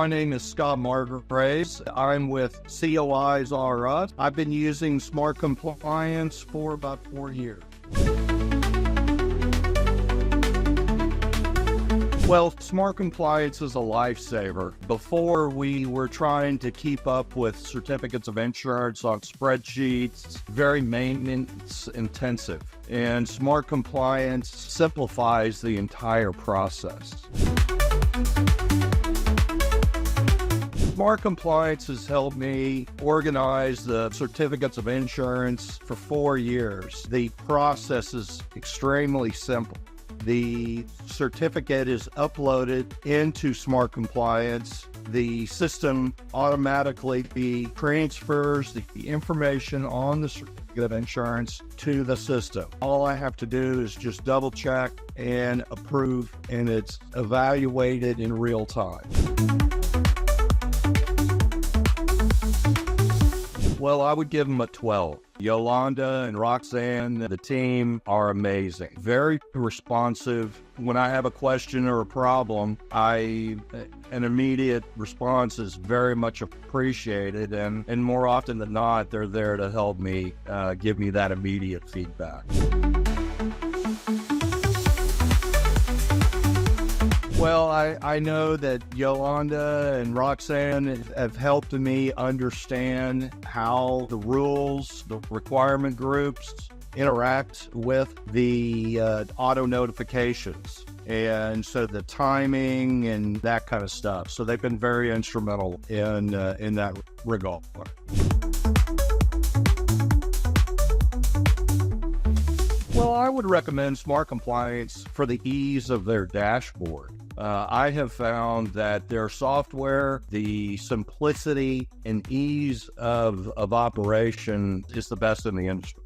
My name is Scott Margraves. I'm with COI's R Us. I've been using Smart Compliance for about 4 years. Well, Smart Compliance is a lifesaver. Before, we were trying to keep up with certificates of insurance on spreadsheets, very maintenance intensive. And Smart Compliance simplifies the entire process. Smart Compliance has helped me organize the certificates of insurance for 4 years. The process is extremely simple. The certificate is uploaded into Smart Compliance. The system automatically transfers the information on the certificate of insurance to the system. All I have to do is just double check and approve, and it's evaluated in real time. Well, I would give them a 12. Yolanda and Roxanne, the team, are amazing. Very responsive. When I have a question or a problem, an immediate response is very much appreciated. And more often than not, they're there to help me, give me that immediate feedback. Well, I know that Yolanda and Roxanne have helped me understand how the rules, the requirement groups interact with the auto notifications. And so the timing and that kind of stuff. So they've been very instrumental in that regard. Well, I would recommend Smart Compliance for the ease of their dashboard. I have found that their software, the simplicity and ease of operation is the best in the industry.